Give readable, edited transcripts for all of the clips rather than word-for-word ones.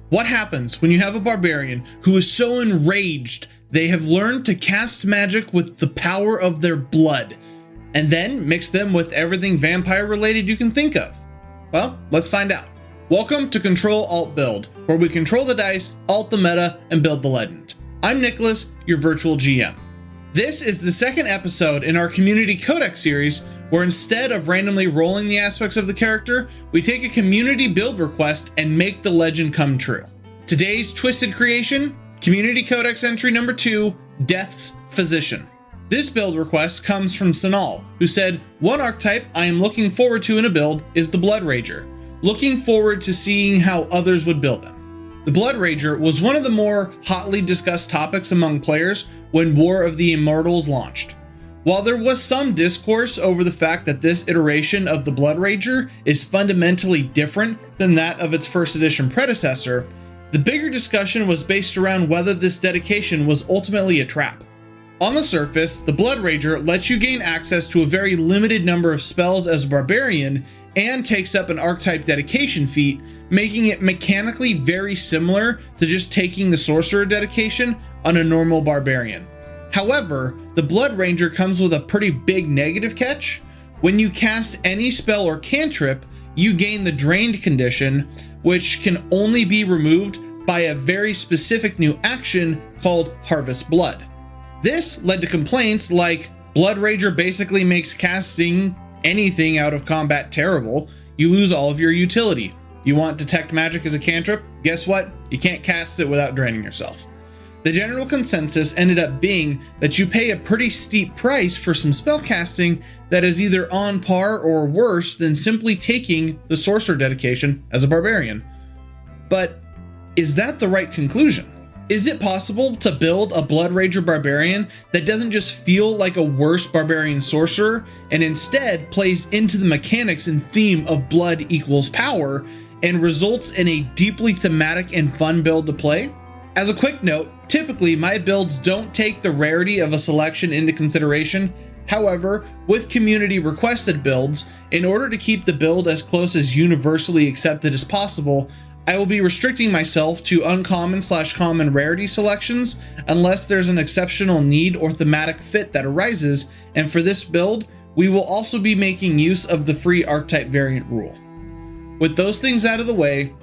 What happens when you have a barbarian who is so enraged they have learned to cast magic with the power of their blood, and then mix them with everything vampire related you can think of? Well, let's find out. Welcome to Ctrl+Alt+Build, where we control the dice, alt the meta, and build the legend. I'm Nicholas, your virtual GM. This is the second episode in our Community Codex series, where instead of randomly rolling the aspects of the character, we take a community build request and make the legend come true. Today's twisted creation, Community Codex Entry number 2, Death's Physician. This build request comes from Sanal, who said, "One archetype I am looking forward to in a build is the Bloodrager. Looking forward to seeing how others would build them." The Bloodrager was one of the more hotly discussed topics among players when War of the Immortals launched. While there was some discourse over the fact that this iteration of the Bloodrager is fundamentally different than that of its first edition predecessor, the bigger discussion was based around whether this dedication was ultimately a trap. On the surface, the Bloodrager lets you gain access to a very limited number of spells as a barbarian and takes up an archetype dedication feat, making it mechanically very similar to just taking the sorcerer dedication on a normal barbarian. However, the Bloodrager comes with a pretty big negative catch. When you cast any spell or cantrip, you gain the drained condition, which can only be removed by a very specific new action called Harvest Blood. This led to complaints like, Bloodrager basically makes casting anything out of combat terrible. You lose all of your utility. You want Detect Magic as a cantrip? Guess what? You can't cast it without draining yourself. The general consensus ended up being that you pay a pretty steep price for some spellcasting that is either on par or worse than simply taking the sorcerer dedication as a barbarian. But is that the right conclusion? Is it possible to build a Bloodrager barbarian that doesn't just feel like a worse barbarian sorcerer and instead plays into the mechanics and theme of blood equals power and results in a deeply thematic and fun build to play? As a quick note, typically my builds don't take the rarity of a selection into consideration. However, with community requested builds, in order to keep the build as close as universally accepted as possible, I will be restricting myself to uncommon/common rarity selections unless there's an exceptional need or thematic fit that arises, and for this build, we will also be making use of the free archetype variant rule. With those things out of the way,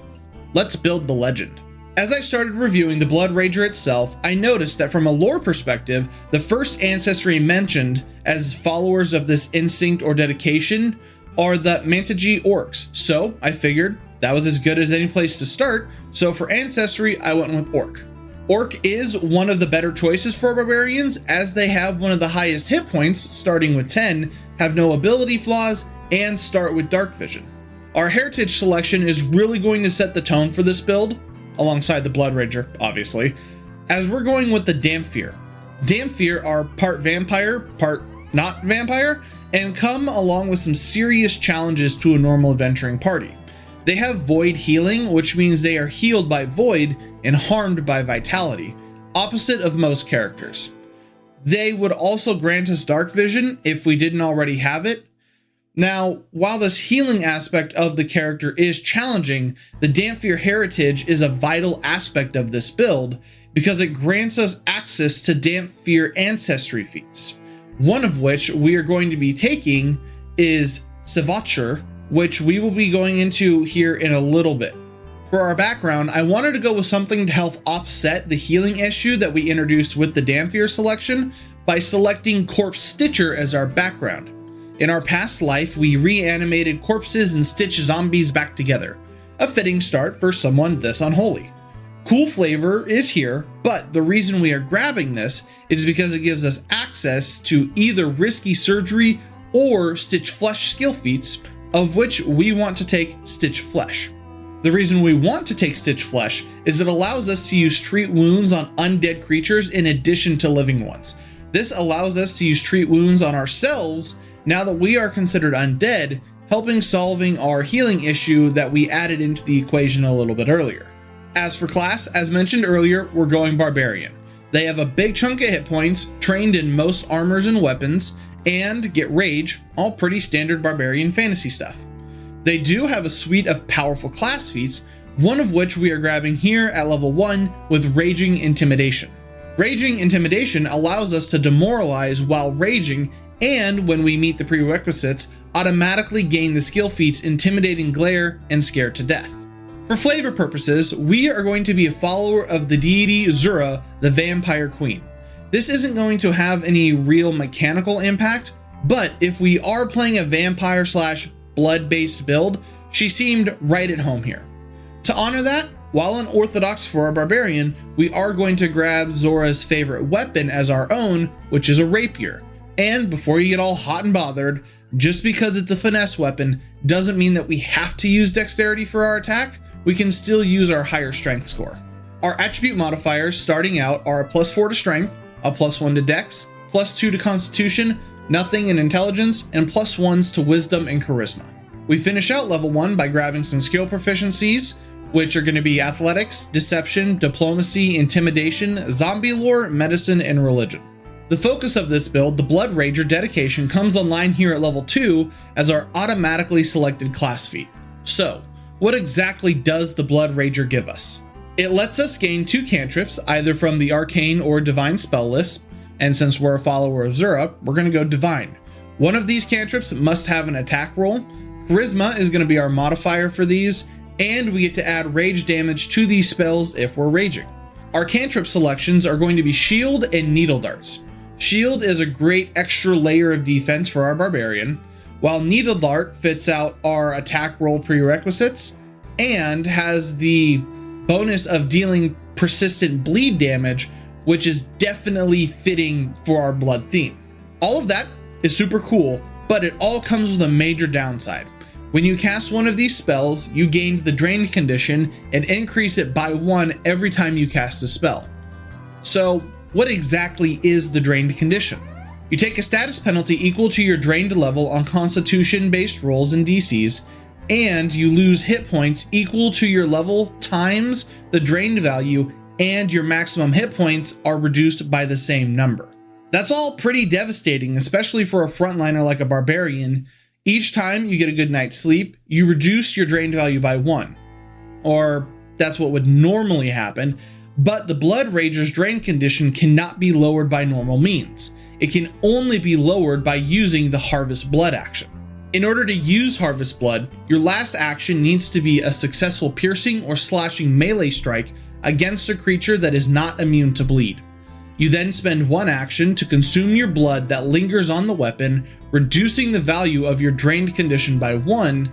let's build the legend. As I started reviewing the Bloodrager itself, I noticed that from a lore perspective, the first ancestry mentioned as followers of this instinct or dedication are the Mantaji orcs, so I figured that was as good as any place to start, so for ancestry, I went with orc. Orc is one of the better choices for barbarians, as they have one of the highest hit points, starting with 10, have no ability flaws, and start with dark vision. Our heritage selection is really going to set the tone for this build, alongside the Bloodrager, obviously, as we're going with the Dhampir. Dhampir are part vampire, part not vampire, and come along with some serious challenges to a normal adventuring party. They have void healing, which means they are healed by void and harmed by vitality, opposite of most characters. They would also grant us dark vision if we didn't already have it. Now, while this healing aspect of the character is challenging, the Dhampir heritage is a vital aspect of this build because it grants us access to Dhampir ancestry feats, one of which we are going to be taking is Savacher, which we will be going into here in a little bit. For our background, I wanted to go with something to help offset the healing issue that we introduced with the Dhampir selection by selecting Corpse Stitcher as our background. In our past life, we reanimated corpses and stitched zombies back together. A fitting start for someone this unholy. Cool flavor is here, but the reason we are grabbing this is because it gives us access to either risky surgery or stitch flesh skill feats, of which we want to take Stitch Flesh. The reason we want to take Stitch Flesh is it allows us to use treat wounds on undead creatures in addition to living ones. This allows us to use treat wounds on ourselves now that we are considered undead, helping solving our healing issue that we added into the equation a little bit earlier. As for class, as mentioned earlier, we're going Barbarian. They have a big chunk of hit points, trained in most armors and weapons, and get rage, all pretty standard barbarian fantasy stuff. They do have a suite of powerful class feats, one of which we are grabbing here at level 1 with Raging Intimidation. Raging Intimidation allows us to demoralize while raging, and when we meet the prerequisites, automatically gain the skill feats Intimidating Glare and Scared to Death. For flavor purposes, we are going to be a follower of the deity Zura, the Vampire Queen. This isn't going to have any real mechanical impact, but if we are playing a vampire / blood-based build, she seemed right at home here. To honor that, while unorthodox for a barbarian, we are going to grab Zora's favorite weapon as our own, which is a rapier. And before you get all hot and bothered, just because it's a finesse weapon doesn't mean that we have to use dexterity for our attack. We can still use our higher strength score. Our attribute modifiers starting out are a +4 to strength, a +1 to dex, +2 to constitution, nothing in intelligence, and +1s to wisdom and charisma. We finish out level 1 by grabbing some skill proficiencies, which are going to be athletics, deception, diplomacy, intimidation, zombie lore, medicine, and religion. The focus of this build, the Bloodrager dedication, comes online here at level 2 as our automatically selected class feat. So, what exactly does the Bloodrager give us? It lets us gain 2 cantrips, either from the arcane or divine spell list, and since we're a follower of Zura, we're going to go divine. One of these cantrips must have an attack roll. Charisma is going to be our modifier for these, and we get to add rage damage to these spells if we're raging. Our cantrip selections are going to be Shield and Needle Darts. Shield is a great extra layer of defense for our barbarian, while Needle Dart fits out our attack roll prerequisites and has the bonus of dealing persistent bleed damage, which is definitely fitting for our blood theme. All of that is super cool, but it all comes with a major downside. When you cast one of these spells, you gain the drained condition and increase it by 1 every time you cast a spell. So, what exactly is the drained condition? You take a status penalty equal to your drained level on constitution-based rolls and DCs, and you lose hit points equal to your level times the drained value, and your maximum hit points are reduced by the same number. That's all pretty devastating, especially for a frontliner like a barbarian. Each time you get a good night's sleep, you reduce your drained value by 1. Or that's what would normally happen, but the Bloodrager's drain condition cannot be lowered by normal means. It can only be lowered by using the Harvest Blood action. In order to use Harvest Blood, your last action needs to be a successful piercing or slashing melee strike against a creature that is not immune to bleed. You then spend 1 action to consume your blood that lingers on the weapon, reducing the value of your drained condition by 1,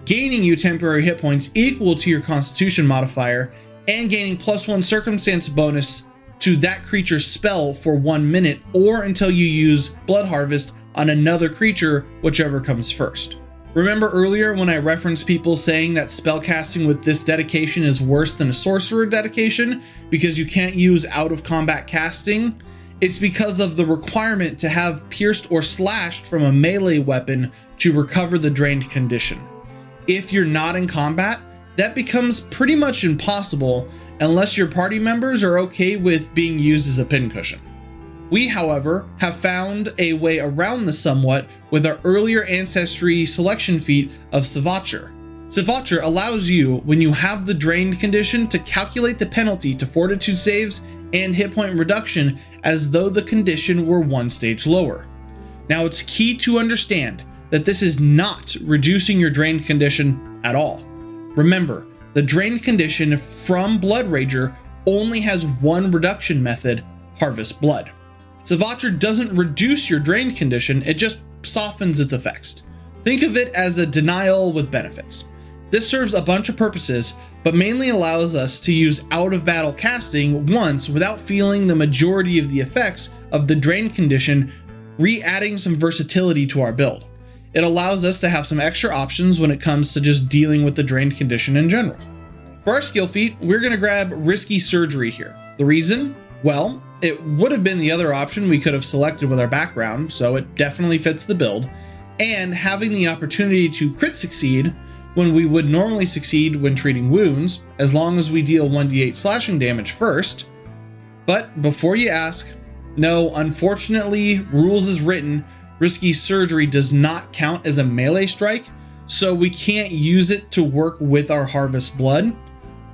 gaining you temporary hit points equal to your constitution modifier, and gaining +1 circumstance bonus to that creature's spell for 1 minute or until you use Blood Harvest on another creature, whichever comes first. Remember earlier when I referenced people saying that spellcasting with this dedication is worse than a sorcerer dedication because you can't use out of combat casting? It's because of the requirement to have pierced or slashed from a melee weapon to recover the drained condition. If you're not in combat, that becomes pretty much impossible unless your party members are okay with being used as a pincushion. We, however, have found a way around this somewhat with our earlier ancestry selection feat of Savature. Savature allows you, when you have the drained condition, to calculate the penalty to fortitude saves and hit point reduction as though the condition were 1 stage lower. Now, it's key to understand that this is not reducing your drained condition at all. Remember, the drained condition from Bloodrager only has 1 reduction method, Harvest Blood. Savature doesn't reduce your drained condition, it just softens its effects. Think of it as a denial with benefits. This serves a bunch of purposes, but mainly allows us to use out of battle casting once without feeling the majority of the effects of the drained condition, re-adding some versatility to our build. It allows us to have some extra options when it comes to just dealing with the drained condition in general. For our skill feat, we're going to grab Risky Surgery here. The reason? Well, it would have been the other option we could have selected with our background, so it definitely fits the build, and having the opportunity to crit succeed when we would normally succeed when treating wounds, as long as we deal 1d8 slashing damage first. But before you ask, no, unfortunately, rules as written, Risky Surgery does not count as a melee strike, so we can't use it to work with our Harvest Blood.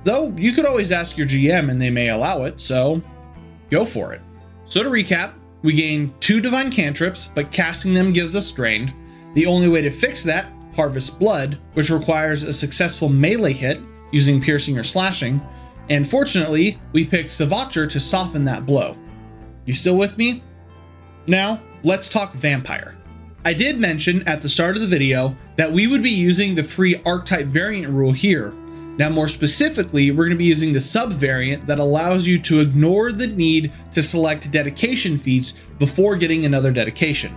Though you could always ask your GM and they may allow it, so go for it. So to recap, we gain 2 divine cantrips, but casting them gives us drained. The only way to fix that, harvest blood, which requires a successful melee hit using piercing or slashing, and fortunately, we picked Savacher to soften that blow. You still with me? Now, let's talk vampire. I did mention at the start of the video that we would be using the free archetype variant rule here. Now, more specifically, we're going to be using the sub-variant that allows you to ignore the need to select dedication feats before getting another dedication.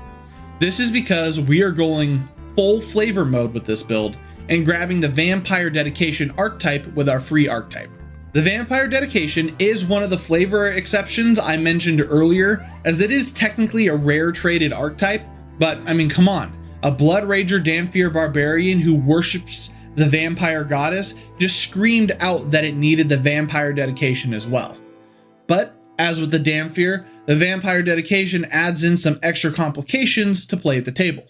This is because we are going full flavor mode with this build and grabbing the vampire dedication archetype with our free archetype. The vampire dedication is one of the flavor exceptions I mentioned earlier, as it is technically a rare traded archetype, but I mean, come on, a Bloodrager Dhampir Barbarian who worships the vampire goddess just screamed out that it needed the vampire dedication as well. But as with the Dhampir, the vampire dedication adds in some extra complications to play at the table.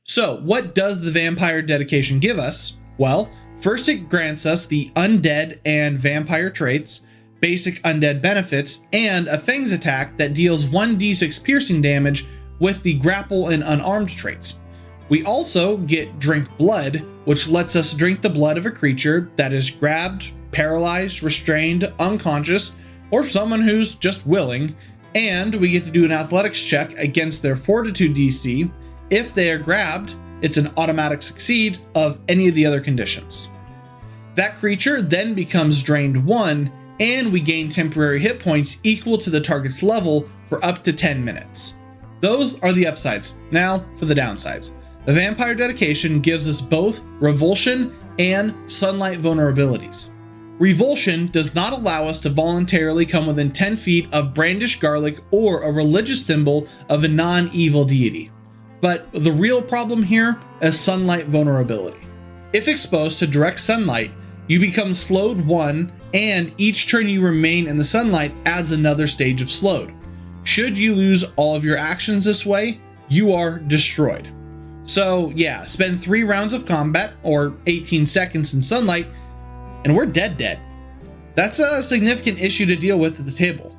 So what does the vampire dedication give us? Well, first it grants us the undead and vampire traits, basic undead benefits, and a fangs attack that deals 1d6 piercing damage with the grapple and unarmed traits. We also get drink blood, which lets us drink the blood of a creature that is grabbed, paralyzed, restrained, unconscious, or someone who's just willing, and we get to do an athletics check against their fortitude DC. If they are grabbed, it's an automatic succeed of any of the other conditions. That creature then becomes drained 1, and we gain temporary hit points equal to the target's level for up to 10 minutes. Those are the upsides. Now for the downsides. The vampire dedication gives us both revulsion and sunlight vulnerabilities. Revulsion does not allow us to voluntarily come within 10 feet of brandish garlic or a religious symbol of a non-evil deity. But the real problem here is sunlight vulnerability. If exposed to direct sunlight, you become slowed 1, and each turn you remain in the sunlight adds another stage of slowed. Should you lose all of your actions this way, you are destroyed. So yeah, spend 3 rounds of combat, or 18 seconds in sunlight, and we're dead. That's a significant issue to deal with at the table.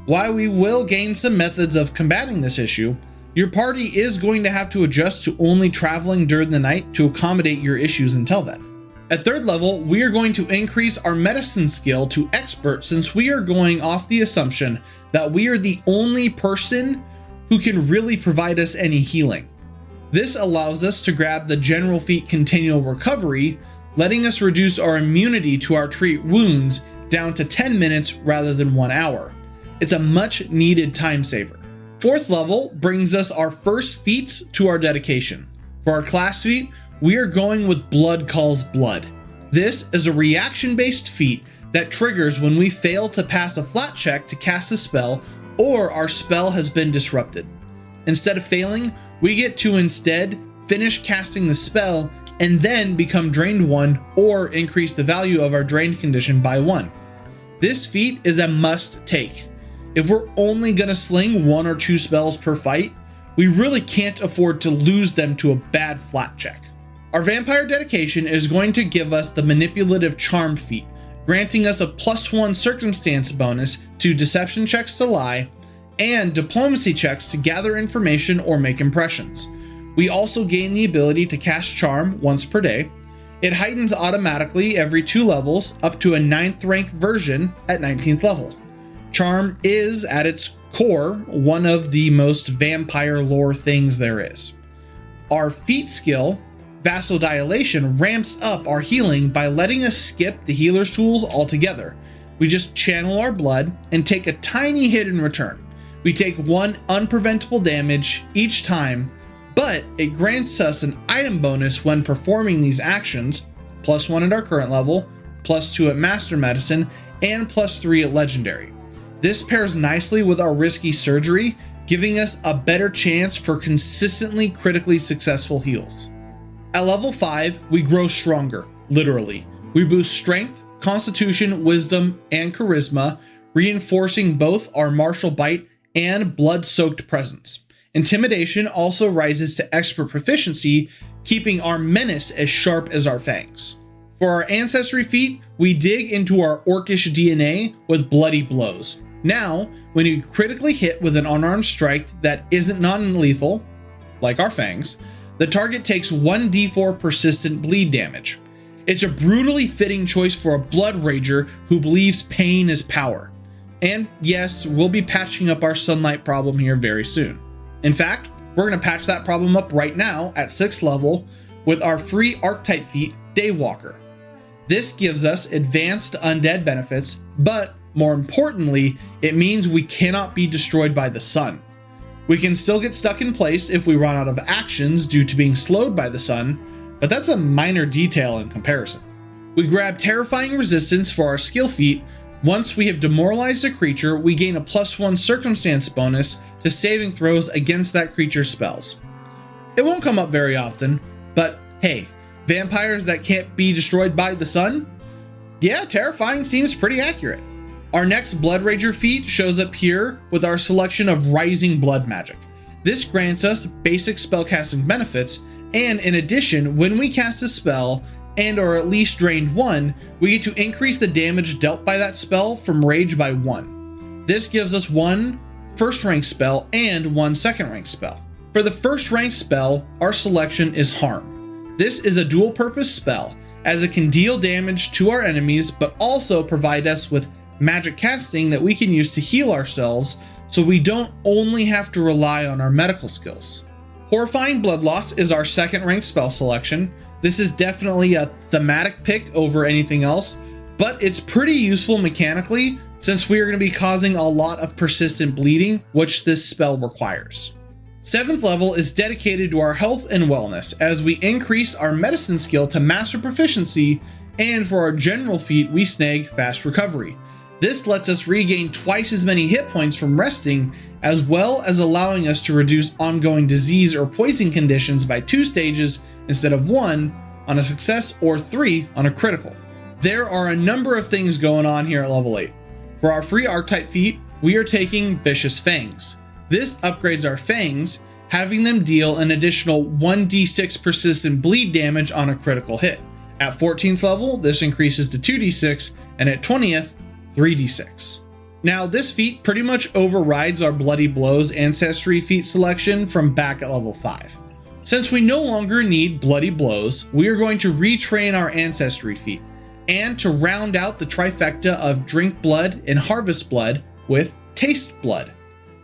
While we will gain some methods of combating this issue, your party is going to have to adjust to only traveling during the night to accommodate your issues until then. At 3rd level, we are going to increase our medicine skill to expert, since we are going off the assumption that we are the only person who can really provide us any healing. This allows us to grab the general feat continual recovery, letting us reduce our immunity to our treat wounds down to 10 minutes rather than 1 hour. It's a much needed time saver. 4th level brings us our first feats to our dedication. For our class feat, we are going with Blood Calls Blood. This is a reaction-based feat that triggers when we fail to pass a flat check to cast a spell or our spell has been disrupted. Instead of failing, we get to instead finish casting the spell and then become drained 1 or increase the value of our drained condition by 1. This feat is a must take. If we're only gonna sling 1 or 2 spells per fight, we really can't afford to lose them to a bad flat check. Our vampire dedication is going to give us the manipulative charm feat, granting us a +1 circumstance bonus to deception checks to lie and diplomacy checks to gather information or make impressions. We also gain the ability to cast charm once per day. It heightens automatically every 2 levels up to a 9th rank version at 19th level. Charm is, at its core, one of the most vampire lore things there is. Our feat skill, Vasodilation, ramps up our healing by letting us skip the healer's tools altogether. We just channel our blood and take a tiny hit in return. We take 1 unpreventable damage each time, but it grants us an item bonus when performing these actions, +1 at our current level, +2 at Master Medicine, and +3 at Legendary. This pairs nicely with our risky surgery, giving us a better chance for consistently critically successful heals. At level 5, we grow stronger, literally. We boost strength, constitution, wisdom, and charisma, reinforcing both our martial bite and blood-soaked presence. Intimidation also rises to expert proficiency, keeping our menace as sharp as our fangs. For our ancestry feat, we dig into our orcish DNA with bloody blows. Now, when you critically hit with an unarmed strike that isn't non-lethal, like our fangs, the target takes 1d4 persistent bleed damage. It's a brutally fitting choice for a Bloodrager who believes pain is power. And yes, we'll be patching up our sunlight problem here very soon. In fact, we're going to patch that problem up right now at 6th level with our free archetype feat, Daywalker. This gives us advanced undead benefits, but more importantly, it means we cannot be destroyed by the sun. We can still get stuck in place if we run out of actions due to being slowed by the sun, but that's a minor detail in comparison. We grab terrifying resistance for our skill feat. Once we have demoralized a creature, we gain a +1 circumstance bonus to saving throws against that creature's spells. It won't come up very often, but hey, vampires that can't be destroyed by the sun? Yeah, terrifying seems pretty accurate. Our next Bloodrager feat shows up here with our selection of Rising Blood magic. This grants us basic spellcasting benefits, and in addition, when we cast a spell and are at least drained 1, we get to increase the damage dealt by that spell from rage by 1. This gives us 1 first rank spell and 1 second rank spell. For the first rank spell, our selection is Harm. This is a dual purpose spell, as it can deal damage to our enemies but also provide us with magic casting that we can use to heal ourselves, so we don't only have to rely on our medical skills. Horrifying Blood Loss is our second rank spell selection. This is definitely a thematic pick over anything else, but it's pretty useful mechanically since we are going to be causing a lot of persistent bleeding, which this spell requires. 7th level is dedicated to our health and wellness as we increase our medicine skill to master proficiency, and for our general feat we snag fast recovery. This lets us regain twice as many hit points from resting, as well as allowing us to reduce ongoing disease or poison conditions by 2 stages instead of 1 on a success or 3 on a critical. There are a number of things going on here at level 8. For our free archetype feat, we are taking Vicious Fangs. This upgrades our fangs, having them deal an additional 1d6 persistent bleed damage on a critical hit. At 14th level, this increases to 2d6, and at 20th, 3d6. Now, this feat pretty much overrides our Bloody Blows ancestry feat selection from back at level 5. Since we no longer need Bloody Blows, we are going to retrain our ancestry feat, and to round out the trifecta of Drink Blood and Harvest Blood with Taste Blood.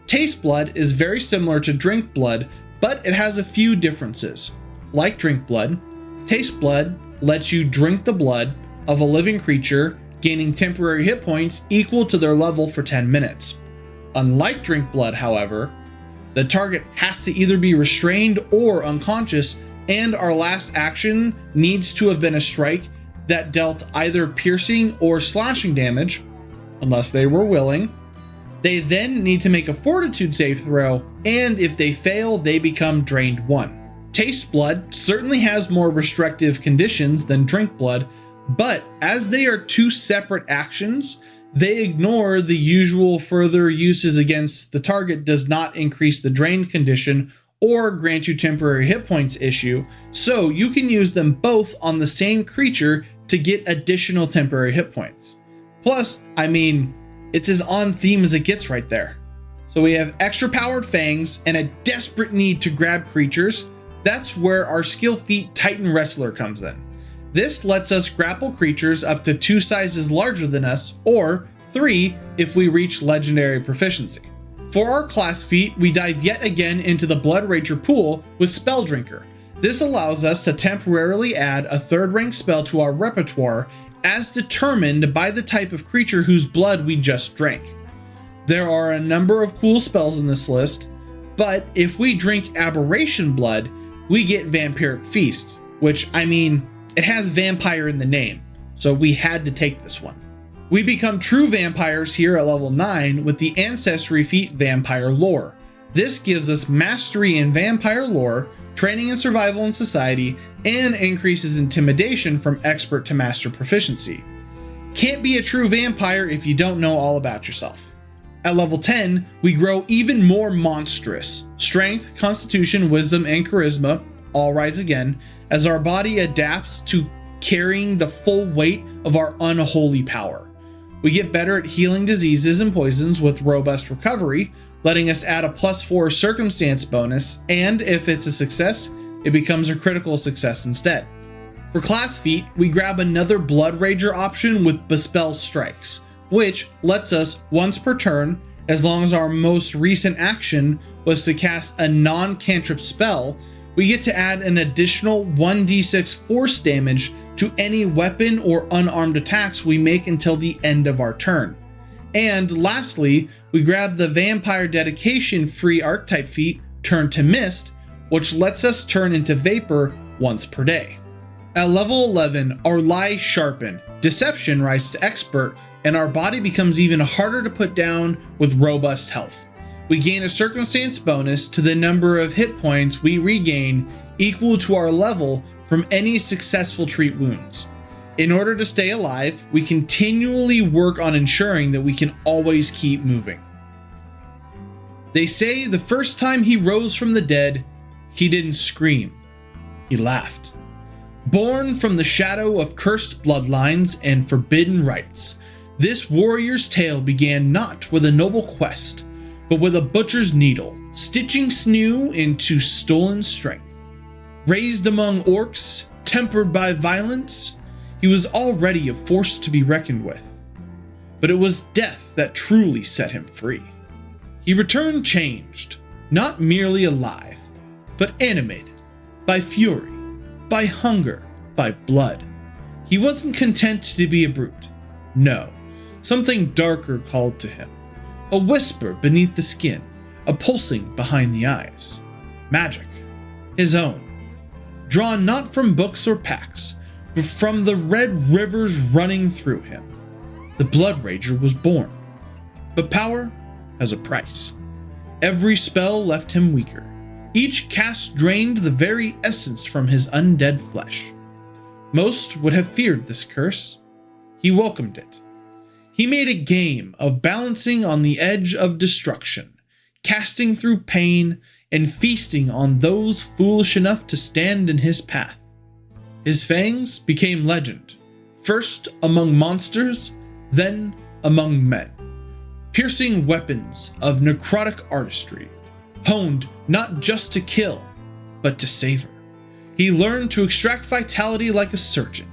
Taste Blood is very similar to Drink Blood, but it has a few differences. Like Drink Blood, Taste Blood lets you drink the blood of a living creature, gaining temporary hit points equal to their level for 10 minutes. Unlike Drink Blood, however, the target has to either be restrained or unconscious, and our last action needs to have been a strike that dealt either piercing or slashing damage, unless they were willing. They then need to make a fortitude save throw, and if they fail, they become drained 1. Taste Blood certainly has more restrictive conditions than Drink Blood, but as they are 2 separate actions, they ignore the usual further uses against the target does not increase the drain condition or grant you temporary hit points issue, so you can use them both on the same creature to get additional temporary hit points. Plus, I mean, it's as on theme as it gets right there. So we have extra powered fangs and a desperate need to grab creatures. That's where our skill feat Titan Wrestler comes in. This lets us grapple creatures up to 2 sizes larger than us, or 3 if we reach legendary proficiency. For our class feat, we dive yet again into the Bloodrager pool with Spell Drinker. This allows us to temporarily add a 3rd rank spell to our repertoire as determined by the type of creature whose blood we just drank. There are a number of cool spells in this list, but if we drink Aberration Blood, we get Vampiric Feast, which, I mean, it has vampire in the name, so we had to take this one. We become true vampires here at level 9 with the ancestry feat Vampire Lore. This gives us mastery in vampire lore, training in survival and society, and increases intimidation from expert to master proficiency. Can't be a true vampire if you don't know all about yourself. At level 10, we grow even more monstrous. Strength, constitution, wisdom, and charisma all rise again as our body adapts to carrying the full weight of our unholy power. We get better at healing diseases and poisons with robust recovery, letting us add a +4 circumstance bonus, and if it's a success, it becomes a critical success instead. For class feat, we grab another Bloodrager option with Bespell Strikes, which lets us, once per turn, as long as our most recent action was to cast a non-cantrip spell, we get to add an additional 1d6 force damage to any weapon or unarmed attacks we make until the end of our turn. And lastly, we grab the Vampire Dedication free archetype feat, Turn to Mist, which lets us turn into Vapor once per day. At level 11, our Lie sharpen, Deception rises to Expert, and our body becomes even harder to put down with robust health. We gain a circumstance bonus to the number of hit points we regain equal to our level from any successful treat wounds. In order to stay alive, we continually work on ensuring that we can always keep moving. They say the first time he rose from the dead, he didn't scream, he laughed. Born from the shadow of cursed bloodlines and forbidden rites, this warrior's tale began not with a noble quest, but with a butcher's needle, stitching sinew into stolen strength. Raised among orcs, tempered by violence, he was already a force to be reckoned with. But it was death that truly set him free. He returned changed, not merely alive, but animated, by fury, by hunger, by blood. He wasn't content to be a brute. No, something darker called to him. A whisper beneath the skin, a pulsing behind the eyes. Magic, his own. Drawn not from books or packs, but from the red rivers running through him. The Bloodrager was born. But power has a price. Every spell left him weaker. Each cast drained the very essence from his undead flesh. Most would have feared this curse. He welcomed it. He made a game of balancing on the edge of destruction, casting through pain and feasting on those foolish enough to stand in his path. His fangs became legend, first among monsters, then among men. Piercing weapons of necrotic artistry, honed not just to kill, but to savor. He learned to extract vitality like a surgeon,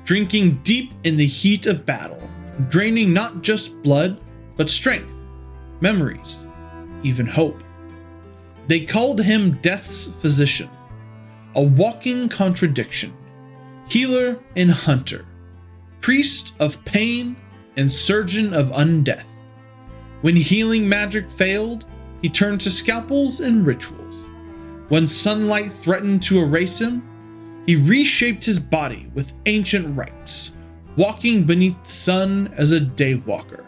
drinking deep in the heat of battle, draining not just blood, but strength, memories, even hope. They called him Death's Physician, a walking contradiction, healer and hunter, priest of pain and surgeon of undeath. When healing magic failed, he turned to scalpels and rituals. When sunlight threatened to erase him, he reshaped his body with ancient rites, walking beneath the sun as a daywalker.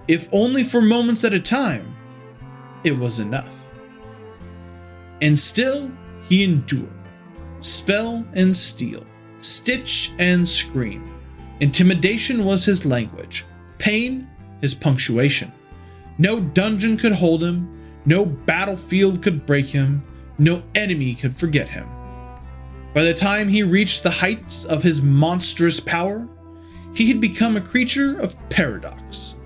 If only for moments at a time, it was enough. And still he endured. Spell and steel, stitch and scream. Intimidation was his language, pain his punctuation. No dungeon could hold him, no battlefield could break him, no enemy could forget him. By the time he reached the heights of his monstrous power, he had become a creature of paradox,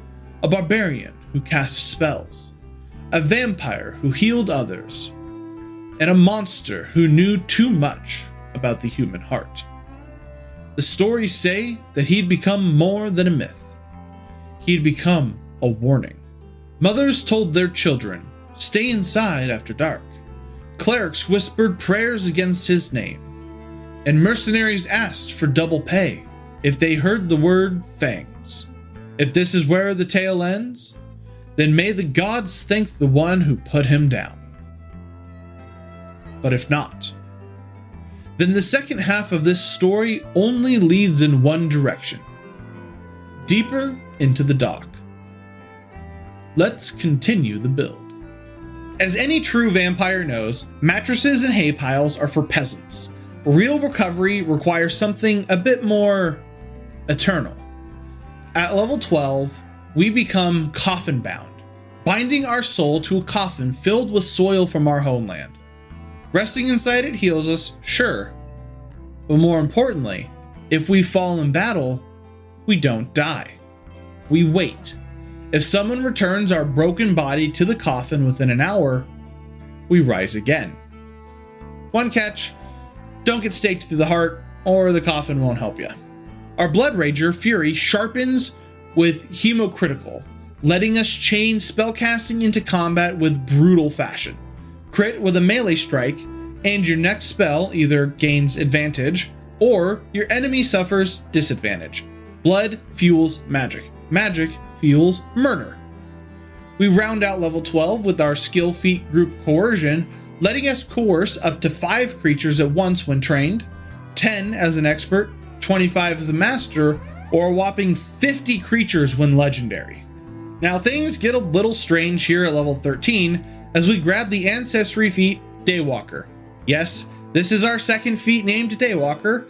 a barbarian who cast spells, a vampire who healed others, and a monster who knew too much about the human heart. The stories say that he'd become more than a myth. He'd become a warning. Mothers told their children, stay inside after dark. Clerics whispered prayers against his name, and mercenaries asked for double pay if they heard the word fangs. If this is where the tale ends, then may the gods thank the one who put him down. But if not, then the second half of this story only leads in one direction, deeper into the dark. Let's continue the build. As any true vampire knows, mattresses and hay piles are for peasants. Real recovery requires something a bit more eternal. At level 12, we become coffin bound, binding our soul to a coffin filled with soil from our homeland. Resting inside it heals us, sure, But more importantly, if we fall in battle, we don't die. We wait. If someone returns our broken body to the coffin within an hour, we rise again. One catch, don't get staked through the heart or the coffin won't help you. Our Bloodrager Fury sharpens with Hemocritical, letting us chain spellcasting into combat with brutal fashion. Crit with a melee strike, and your next spell either gains advantage or your enemy suffers disadvantage. Blood fuels magic. Magic fuels murder. We round out level 12 with our skill feat group Coercion, letting us coerce up to 5 creatures at once when trained, 10 as an expert, 25 as a master, or a whopping 50 creatures when legendary. Now things get a little strange here at level 13 as we grab the ancestry feat Daywalker. Yes, this is our second feat named Daywalker.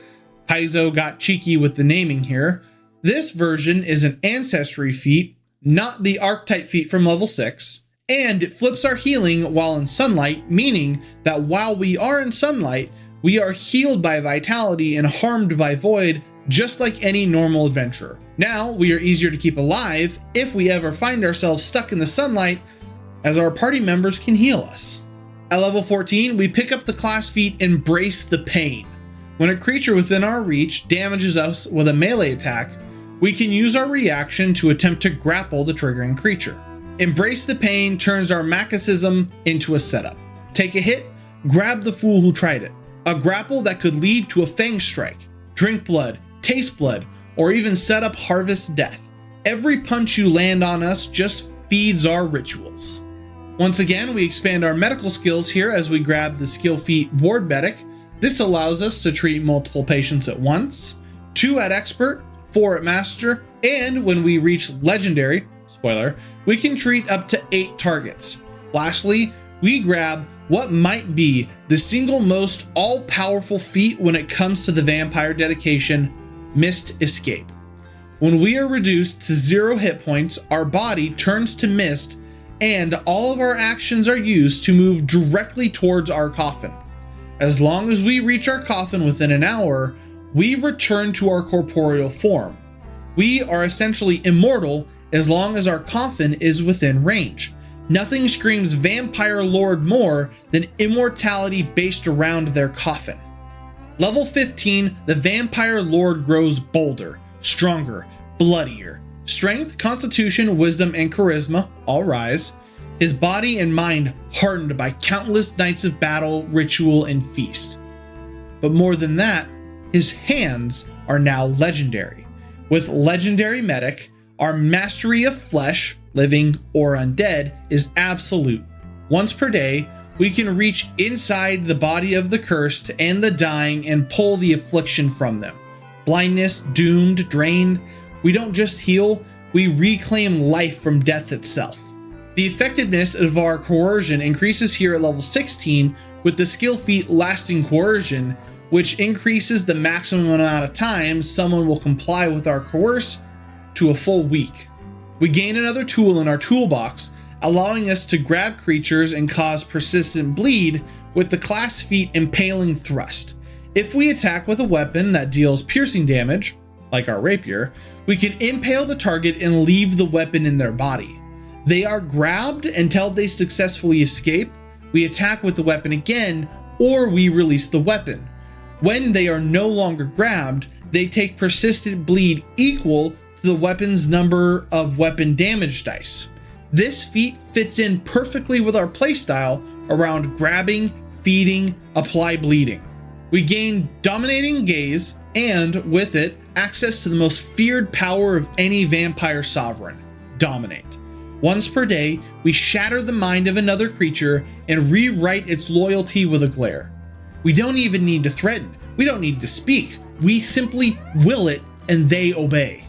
Paizo got cheeky with the naming here. This version is an ancestry feat, not the archetype feat from level 6, and it flips our healing while in sunlight, meaning that while we are in sunlight, we are healed by vitality and harmed by void, just like any normal adventurer. Now, we are easier to keep alive if we ever find ourselves stuck in the sunlight, as our party members can heal us. At level 14, we pick up the class feat Embrace the Pain. When a creature within our reach damages us with a melee attack, we can use our reaction to attempt to grapple the triggering creature. Embrace the Pain turns our Machicism into a setup. Take a hit, grab the fool who tried it. A grapple that could lead to a fang strike, drink blood, taste blood, or even set up harvest death. Every punch you land on us just feeds our rituals. Once again, we expand our medical skills here as we grab the skill feat Ward Medic. This allows us to treat multiple patients at once, 2 at expert, 4 at master, and when we reach legendary, spoiler, we can treat up to 8 targets. Lastly, we grab what might be the single most all-powerful feat when it comes to the vampire dedication, Mist Escape. When we are reduced to 0 hit points, our body turns to mist and all of our actions are used to move directly towards our coffin. As long as we reach our coffin within an hour, we return to our corporeal form. We are essentially immortal as long as our coffin is within range. Nothing screams Vampire Lord more than immortality based around their coffin. Level 15, the Vampire Lord grows bolder, stronger, bloodier. Strength, constitution, wisdom, and charisma all rise. His body and mind hardened by countless nights of battle, ritual, and feast. But more than that, his hands are now legendary. With Legendary Medic, our mastery of flesh, living or undead, is absolute. Once per day, we can reach inside the body of the cursed and the dying and pull the affliction from them. Blindness, doomed, drained, we don't just heal, we reclaim life from death itself. The effectiveness of our coercion increases here at level 16 with the skill feat Lasting Coercion, which increases the maximum amount of time someone will comply with our coerce to a full week. We gain another tool in our toolbox, allowing us to grab creatures and cause persistent bleed with the class feat Impaling Thrust. If we attack with a weapon that deals piercing damage, like our rapier, we can impale the target and leave the weapon in their body. They are grabbed until they successfully escape, we attack with the weapon again, or we release the weapon. When they are no longer grabbed, they take persistent bleed equal to the weapon's number of weapon damage dice. This feat fits in perfectly with our playstyle around grabbing, feeding, apply bleeding. We gain Dominating Gaze and, with it, access to the most feared power of any vampire sovereign, Dominate. Once per day, we shatter the mind of another creature and rewrite its loyalty with a glare. We don't even need to threaten. We don't need to speak. We simply will it and they obey.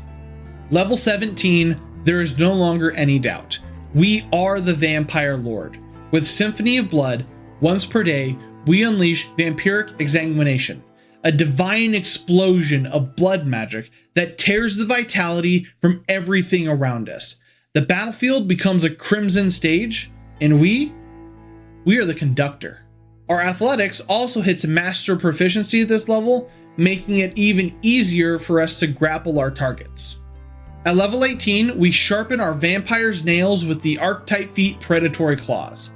Level 17, there is no longer any doubt. We are the Vampire Lord. With Symphony of Blood, once per day, we unleash Vampiric Exsanguination, a divine explosion of blood magic that tears the vitality from everything around us. The battlefield becomes a crimson stage, and we are the conductor. Our athletics also hits master proficiency at this level, making it even easier for us to grapple our targets. At level 18, we sharpen our vampire's nails with the archetype feat Predatory Claws.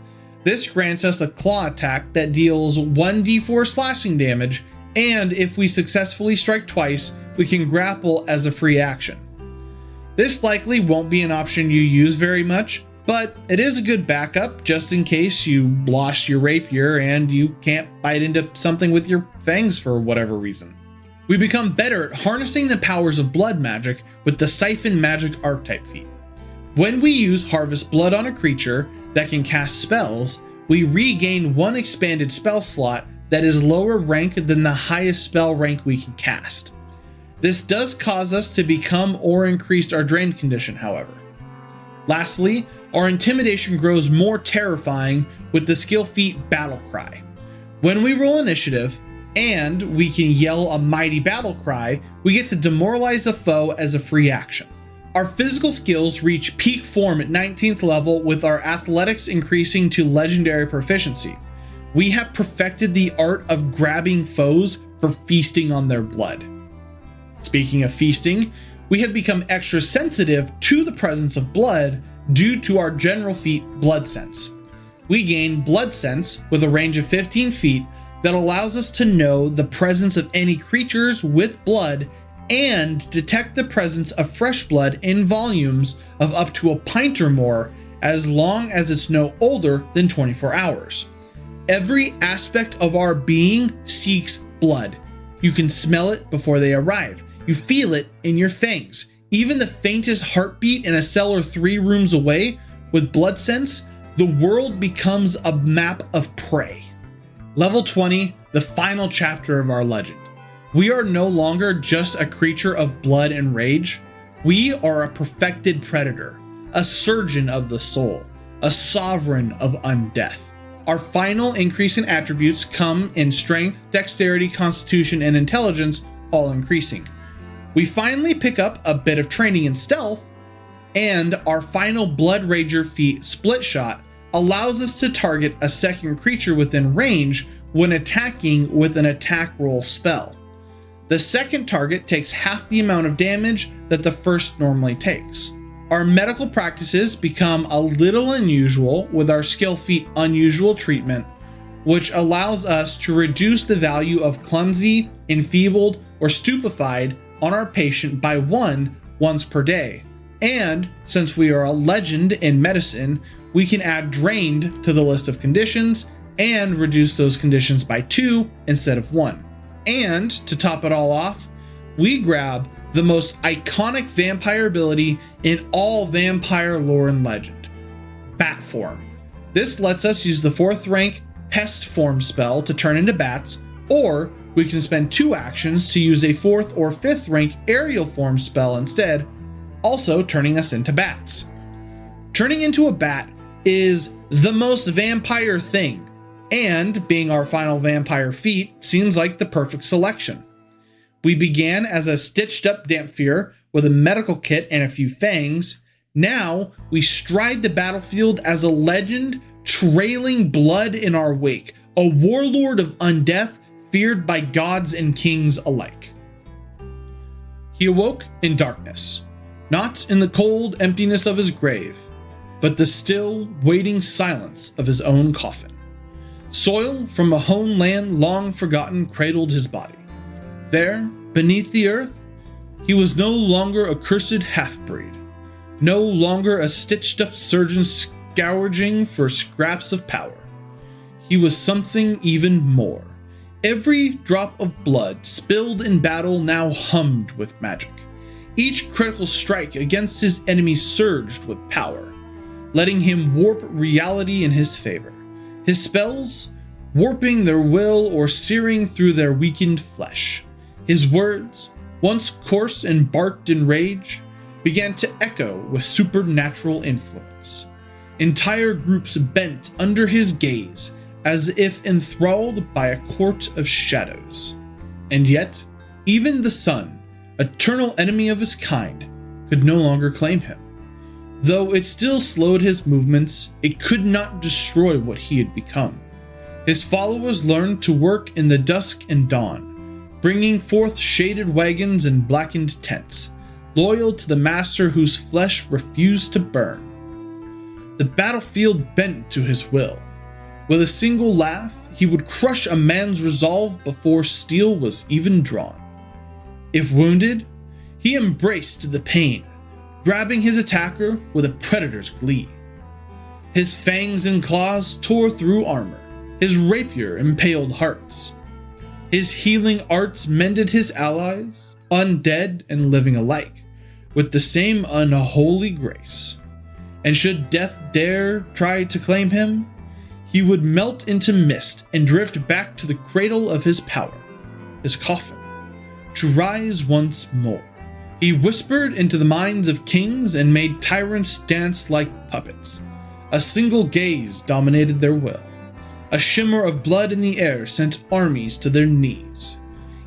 This grants us a claw attack that deals 1d4 slashing damage, and if we successfully strike twice, we can grapple as a free action. This likely won't be an option you use very much, but it is a good backup just in case you lost your rapier and you can't bite into something with your fangs for whatever reason. We become better at harnessing the powers of blood magic with the Siphon Magic archetype feat. When we use Harvest Blood on a creature that can cast spells, we regain one expanded spell slot that is lower rank than the highest spell rank we can cast. This does cause us to become or increase our drain condition, however. Lastly, our intimidation grows more terrifying with the skill feat Battle Cry. When we roll initiative, and we can yell a mighty battle cry, we get to demoralize a foe as a free action. Our physical skills reach peak form at 19th level with our athletics increasing to legendary proficiency. We have perfected the art of grabbing foes for feasting on their blood. Speaking of feasting, we have become extra sensitive to the presence of blood due to our general feat Blood Sense. We gain Blood Sense with a range of 15 feet that allows us to know the presence of any creatures with blood and detect the presence of fresh blood in volumes of up to a pint or more, as long as it's no older than 24 hours. Every aspect of our being seeks blood. You can smell it before they arrive. You feel it in your fangs. Even the faintest heartbeat in a cellar 3 rooms away, with blood sense, the world becomes a map of prey. Level 20, the final chapter of our legend. We are no longer just a creature of blood and rage. We are a perfected predator, a surgeon of the soul, a sovereign of undeath. Our final increase in attributes come in strength, dexterity, constitution, and intelligence, all increasing. We finally pick up a bit of training in stealth, and our final Bloodrager feat Split Shot allows us to target a second creature within range when attacking with an attack roll spell. The second target takes half the amount of damage that the first normally takes. Our medical practices become a little unusual with our skill feat Unusual Treatment, which allows us to reduce the value of clumsy, enfeebled, or stupefied on our patient by 1 once per day. And since we are a legend in medicine, we can add drained to the list of conditions and reduce those conditions by 2 instead of 1. And to top it all off, we grab the most iconic vampire ability in all vampire lore and legend, Bat Form. This lets us use the 4th rank Pest Form spell to turn into bats, or we can spend 2 actions to use a 4th or 5th rank Aerial Form spell instead, also turning us into bats. Turning into a bat is the most vampire thing, and being our final vampire feat seems like the perfect selection. We began as a stitched up Dhampir with a medical kit and a few fangs. Now we stride the battlefield as a legend, trailing blood in our wake, a warlord of undeath feared by gods and kings alike. He awoke in darkness, not in the cold emptiness of his grave, but the still, waiting silence of his own coffin. Soil from a homeland long forgotten cradled his body. There, beneath the earth, he was no longer a cursed half-breed, no longer a stitched-up surgeon scourging for scraps of power. He was something even more. Every drop of blood spilled in battle now hummed with magic. Each critical strike against his enemies surged with power, letting him warp reality in his favor. His spells, warping their will or searing through their weakened flesh. His words, once coarse and barked in rage, began to echo with supernatural influence. Entire groups bent under his gaze, as if enthralled by a court of shadows. And yet, even the sun, eternal enemy of his kind, could no longer claim him. Though it still slowed his movements, it could not destroy what he had become. His followers learned to work in the dusk and dawn, bringing forth shaded wagons and blackened tents, loyal to the master whose flesh refused to burn. The battlefield bent to his will. With a single laugh, he would crush a man's resolve before steel was even drawn. If wounded, he embraced the pain, grabbing his attacker with a predator's glee. His fangs and claws tore through armor, his rapier impaled hearts. His healing arts mended his allies, undead and living alike, with the same unholy grace. And should death dare try to claim him, he would melt into mist and drift back to the cradle of his power, his coffin, to rise once more. He whispered into the minds of kings and made tyrants dance like puppets. A single gaze dominated their will. A shimmer of blood in the air sent armies to their knees.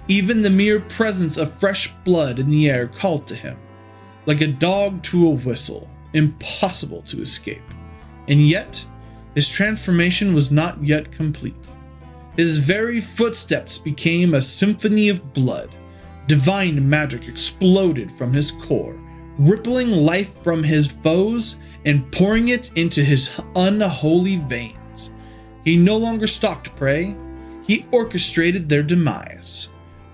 Even the mere presence of fresh blood in the air called to him, like a dog to a whistle, impossible to escape. And yet, his transformation was not yet complete. His very footsteps became a symphony of blood. Divine magic exploded from his core, rippling life from his foes and pouring it into his unholy veins. He no longer stalked prey, he orchestrated their demise.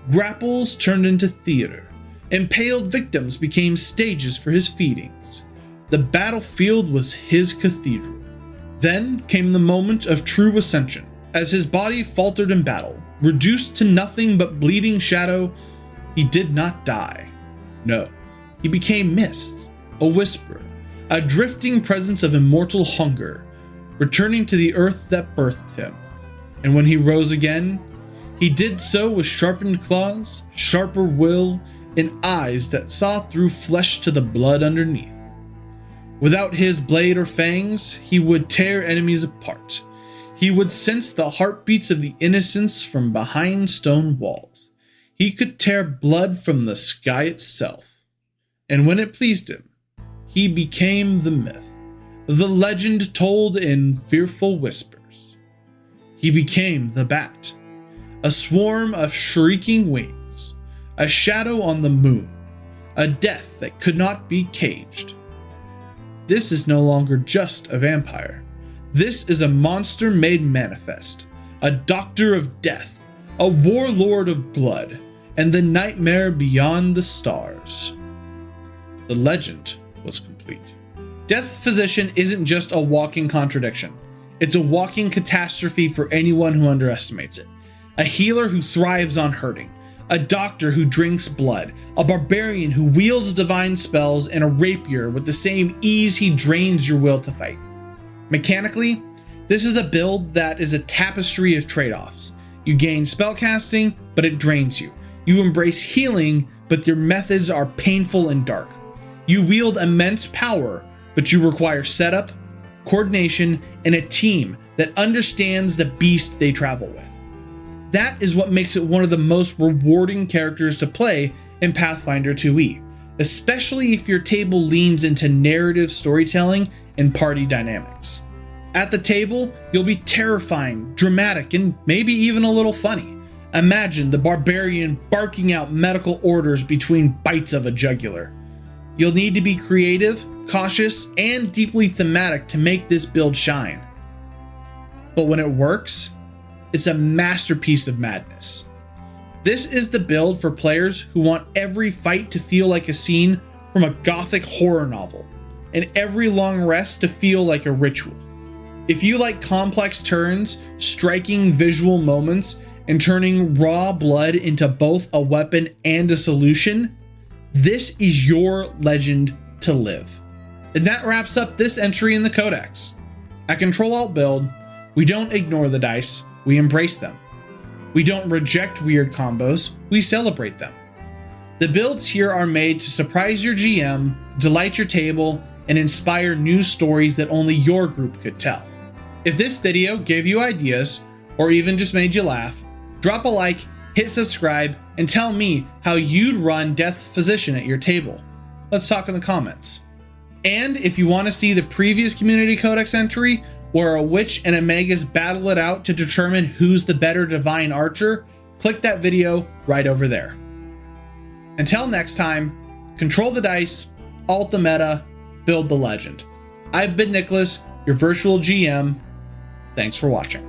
Grapples turned into theater. Impaled victims became stages for his feedings. The battlefield was his cathedral. Then came the moment of true ascension. As his body faltered in battle, reduced to nothing but bleeding shadow, he did not die. No, he became mist, a whisper, a drifting presence of immortal hunger, returning to the earth that birthed him. And when he rose again, he did so with sharpened claws, sharper will, and eyes that saw through flesh to the blood underneath. Without his blade or fangs, he would tear enemies apart. He would sense the heartbeats of the innocents from behind stone walls. He could tear blood from the sky itself. And when it pleased him, he became the myth, the legend told in fearful whispers. He became the bat, a swarm of shrieking wings, a shadow on the moon, a death that could not be caged. This is no longer just a vampire. This is a monster made manifest, a doctor of death, a warlord of blood, and the nightmare beyond the stars. The legend was complete. Death's physician isn't just a walking contradiction. It's a walking catastrophe for anyone who underestimates it. A healer who thrives on hurting, a doctor who drinks blood, a barbarian who wields divine spells, and a rapier with the same ease he drains your will to fight. Mechanically, this is a build that is a tapestry of trade-offs. You gain spellcasting, but it drains you. You embrace healing, but your methods are painful and dark. You wield immense power, but you require setup, coordination, and a team that understands the beast they travel with. That is what makes it one of the most rewarding characters to play in Pathfinder 2e, especially if your table leans into narrative storytelling and party dynamics. At the table, you'll be terrifying, dramatic, and maybe even a little funny. Imagine the barbarian barking out medical orders between bites of a jugular. You'll need to be creative, cautious, and deeply thematic to make this build shine. But when it works, it's a masterpiece of madness. This is the build for players who want every fight to feel like a scene from a gothic horror novel, and every long rest to feel like a ritual. If you like complex turns, striking visual moments, and turning raw blood into both a weapon and a solution, this is your legend to live. And that wraps up this entry in the Codex. At Ctrl+Alt+Build, we don't ignore the dice, we embrace them. We don't reject weird combos, we celebrate them. The builds here are made to surprise your GM, delight your table, and inspire new stories that only your group could tell. If this video gave you ideas, or even just made you laugh, drop a like, hit subscribe, and tell me how you'd run Death's Physician at your table. Let's talk in the comments. And if you want to see the previous Community Codex entry, where a witch and a magus battle it out to determine who's the better divine archer, click that video right over there. Until next time, control the dice, alt the meta, build the legend. I've been Nicholas, your virtual GM. Thanks for watching.